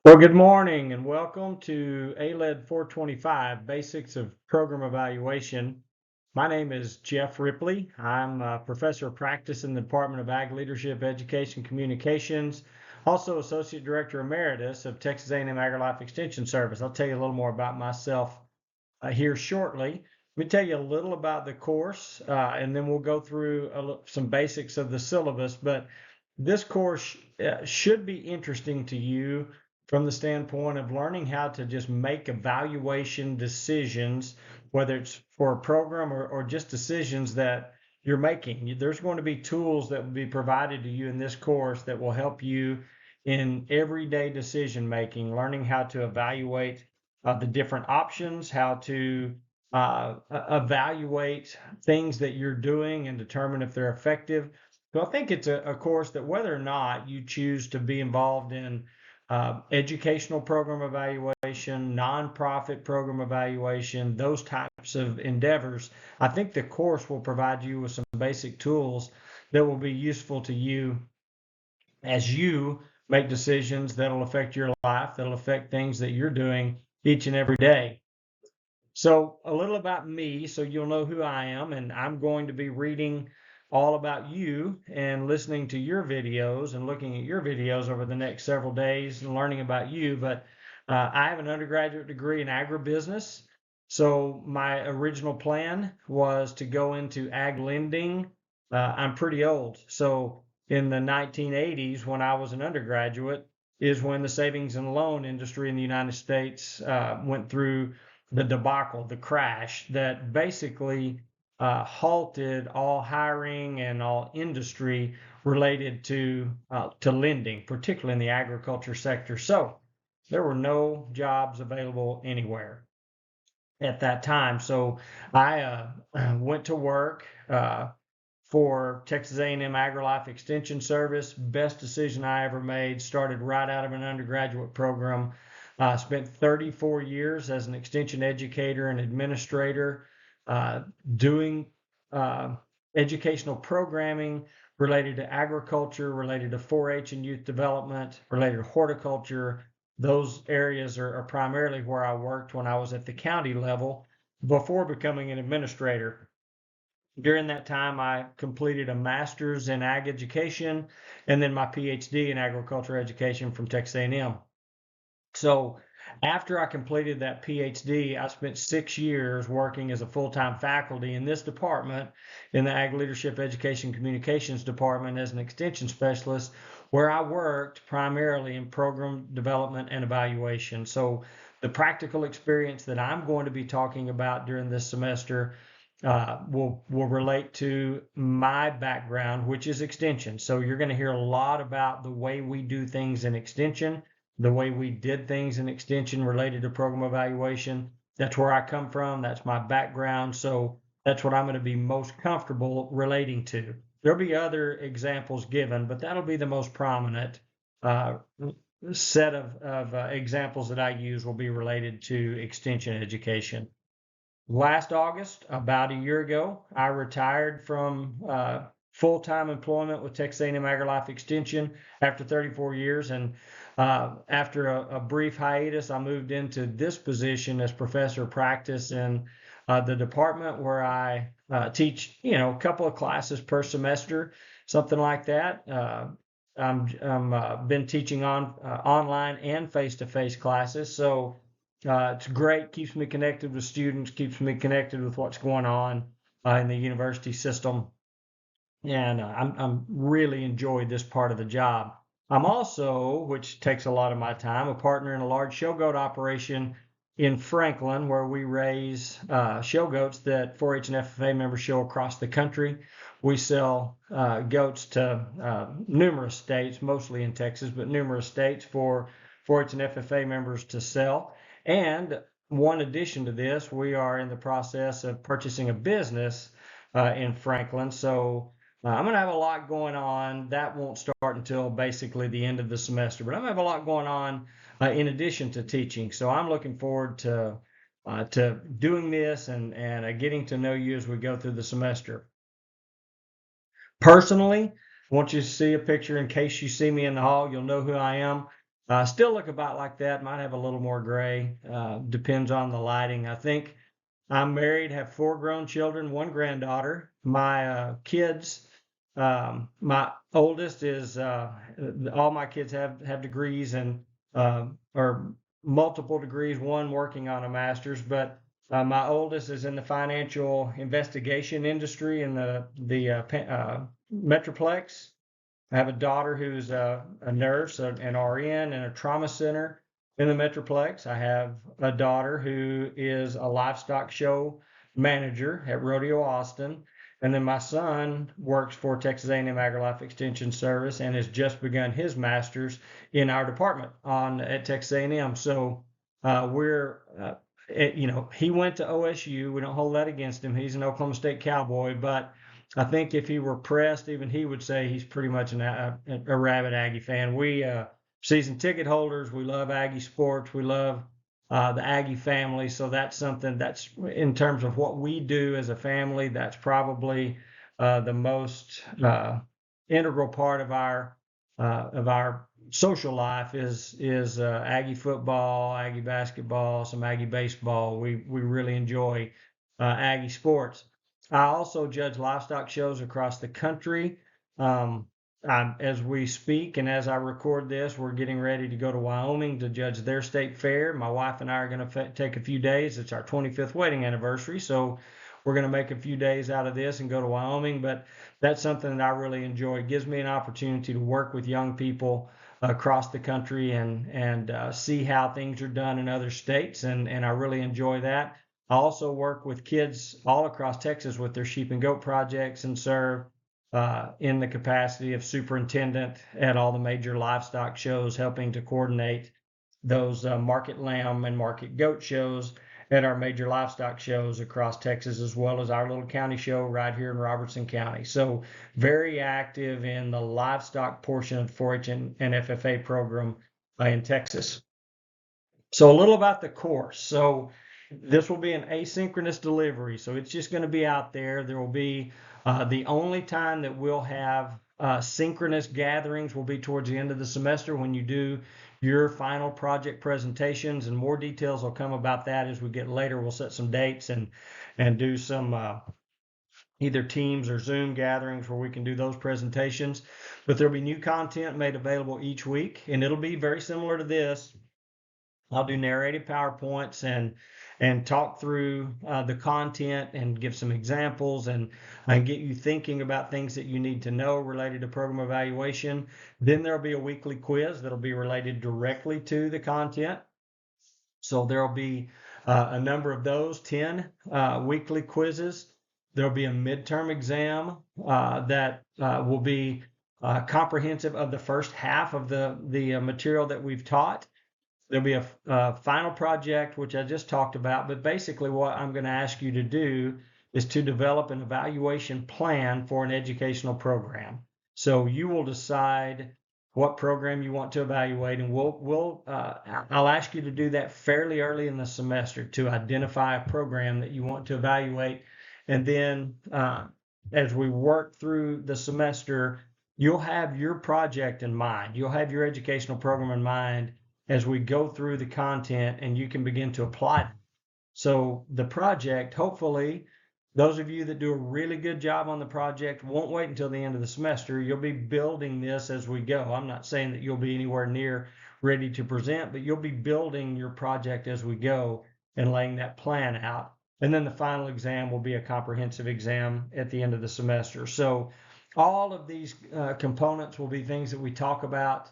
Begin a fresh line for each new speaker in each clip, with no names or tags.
Well, good morning and welcome to ALED 425, Basics of Program Evaluation. My name is Jeff Ripley. I'm a professor of practice in the Department of Ag Leadership, Education, Communications, also Associate Director Emeritus of Texas A&M AgriLife Extension Service. I'll tell you a little more about myself here shortly. Let me tell you a little about the course, and then we'll go through some basics of the syllabus. But this course should be interesting to you from the standpoint of learning how to just make evaluation decisions, whether it's for a program or just decisions that you're making. There's going to be tools that will be provided to you in this course that will help you in everyday decision making, learning how to evaluate the different options, how to evaluate things that you're doing and determine if they're effective. So I think it's a course that whether or not you choose to be involved in educational program evaluation, nonprofit program evaluation, those types of endeavors, I think the course will provide you with some basic tools that will be useful to you as you make decisions that'll affect your life, that'll affect things that you're doing each and every day. So, a little about me so you'll know who I am, and I'm going to be reading all about you and listening to your videos and looking at your videos over the next several days and learning about you. But I have an undergraduate degree in agribusiness. So, my original plan was to go into ag lending. I'm pretty old. So, in the 1980s, when I was an undergraduate, is when the savings and loan industry in the United States went through the debacle, the crash that basically halted all hiring and all industry related to lending, particularly in the agriculture sector. So there were no jobs available anywhere at that time. So I went to work for Texas A&M AgriLife Extension Service. Best decision I ever made. Started right out of an undergraduate program. Spent 34 years as an extension educator and administrator, doing uh, educational programming related to agriculture, related to 4-H and youth development, related to horticulture. Those areas are primarily where I worked when I was at the county level before becoming an administrator. During that time, I completed a master's in ag education and then my PhD in agriculture education from Texas A&M. So after I completed that PhD, I spent 6 years working as a full-time faculty in this department in the Ag Leadership Education Communications Department as an extension specialist, where I worked primarily in program development and evaluation. So the practical experience that I'm going to be talking about during this semester will relate to my background, which is extension. So you're going to hear a lot about the way we do things in extension, the way we did things in extension related to program evaluation. That's where I come from. That's my background. So that's what I'm going to be most comfortable relating to. There'll be other examples given, but that'll be the most prominent uh, set of examples that I use will be related to extension education. Last August, about a year ago, I retired from full-time employment with Texas A&M AgriLife Extension after 34 years, and after a brief hiatus, I moved into this position as professor of practice in the department where I teach, a couple of classes per semester, something like that. I'm been teaching online and face-to-face classes, so it's great, keeps me connected with students, keeps me connected with what's going on in the university system. And I'm really enjoyed this part of the job. I'm also, which takes a lot of my time, a partner in a large show goat operation in Franklin, where we raise show goats that 4-H and FFA members show across the country. We sell goats to numerous states, mostly in Texas, but numerous states for 4-H and FFA members to sell. And one addition to this, we are in the process of purchasing a business in Franklin. So I'm going to have a lot going on. That won't start until basically the end of the semester, but I'm going to have a lot going on in addition to teaching. So I'm looking forward to doing this and getting to know you as we go through the semester. Personally, I want you to see a picture in case you see me in the hall. You'll know who I am. Still look about like that. Might have a little more gray. Depends on the lighting. I think I'm married, have 4 grown children, 1 granddaughter. My kids, my oldest is all my kids have degrees and or multiple degrees. One working on a master's, but my oldest is in the financial investigation industry in the Metroplex. I have a daughter who's a nurse, an RN in a trauma center in the Metroplex. I have a daughter who is a livestock show manager at Rodeo Austin. And then my son works for Texas A&M AgriLife Extension Service and has just begun his master's in our department at Texas A&M. So he went to OSU. We don't hold that against him. He's an Oklahoma State Cowboy, but I think if he were pressed, even he would say he's pretty much a rabid Aggie fan. We season ticket holders. We love Aggie sports. We love the Aggie family. So that's something that's in terms of what we do as a family. That's probably the most integral part of our social life is Aggie football, Aggie basketball, some Aggie baseball. We really enjoy Aggie sports. I also judge livestock shows across the country. Um, as we speak and as I record this, we're getting ready to go to Wyoming to judge their state fair. My wife and I are going to take a few days. It's our 25th wedding anniversary, so we're going to make a few days out of this and go to Wyoming. But that's something that I really enjoy. It gives me an opportunity to work with young people across the country and see how things are done in other states, and I really enjoy that. I also work with kids all across Texas with their sheep and goat projects and serve in the capacity of superintendent at all the major livestock shows, helping to coordinate those market lamb and market goat shows at our major livestock shows across Texas, as well as our little county show right here in Robertson County. So very active in the livestock portion of the 4-H and FFA program in Texas. So a little about the course. So this will be an asynchronous delivery. So it's just going to be out there. There will be the only time that we'll have synchronous gatherings will be towards the end of the semester when you do your final project presentations, and more details will come about that as we get later. We'll set some dates and do some either Teams or Zoom gatherings where we can do those presentations. But there'll be new content made available each week, and it'll be very similar to this. I'll do narrated PowerPoints and talk through the content and give some examples and get you thinking about things that you need to know related to program evaluation. Then there'll be a weekly quiz that'll be related directly to the content. So there'll be a number of those, 10 weekly quizzes. There'll be a midterm exam that will be comprehensive of the first half of the material that we've taught. There'll be a final project, which I just talked about, but basically what I'm going to ask you to do is to develop an evaluation plan for an educational program. So you will decide what program you want to evaluate, and I'll ask you to do that fairly early in the semester to identify a program that you want to evaluate. And then as we work through the semester, you'll have your project in mind. You'll have your educational program in mind as we go through the content, and you can begin to apply it. So the project, hopefully, those of you that do a really good job on the project won't wait until the end of the semester. You'll be building this as we go. I'm not saying that you'll be anywhere near ready to present, but you'll be building your project as we go and laying that plan out. And then the final exam will be a comprehensive exam at the end of the semester. So all of these components will be things that we talk about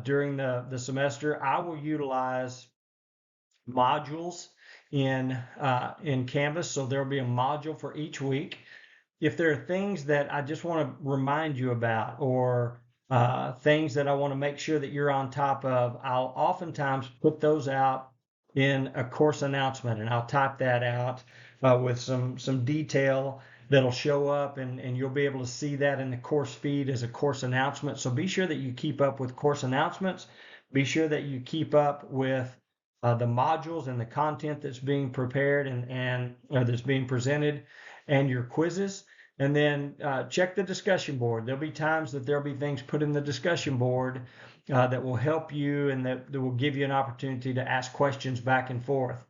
during the semester. I will utilize modules in Canvas, so there'll be a module for each week. If there are things that I just want to remind you about, or things that I want to make sure that you're on top of, I'll oftentimes put those out in a course announcement, and I'll type that out with some detail that'll show up, and you'll be able to see that in the course feed as a course announcement. So be sure that you keep up with course announcements. Be sure that you keep up with the modules and the content that's being prepared and that's being presented, and your quizzes. And then check the discussion board. There'll be times that there'll be things put in the discussion board that will help you and that will give you an opportunity to ask questions back and forth.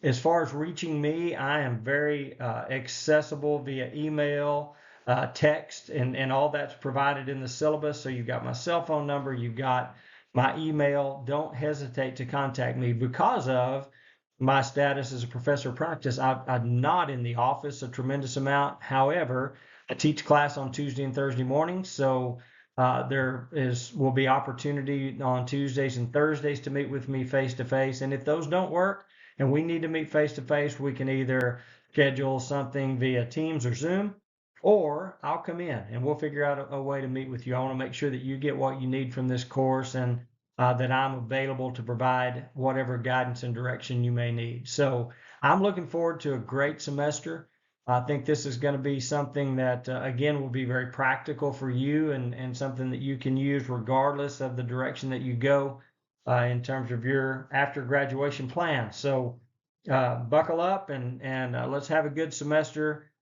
As far as reaching me, I am very accessible via email, text, and all that's provided in the syllabus. So you've got my cell phone number, you've got my email. Don't hesitate to contact me because of my status as a professor of practice. I'm not in the office a tremendous amount. However, I teach class on Tuesday and Thursday mornings, so will be opportunity on Tuesdays and Thursdays to meet with me face to face. And if those don't work, and we need to meet face to face, we can either schedule something via Teams or Zoom, or I'll come in and we'll figure out a way to meet with you. I want to make sure that you get what you need from this course and that I'm available to provide whatever guidance and direction you may need. So I'm looking forward to a great semester. I think this is going to be something that, again, will be very practical for you and something that you can use regardless of the direction that you go in terms of your after graduation plan. So buckle up and let's have a good semester.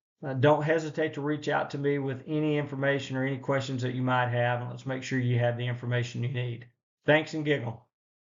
Don't hesitate to reach out to me with any information or any questions that you might have, and let's make sure you have the information you need. Thanks and giggle.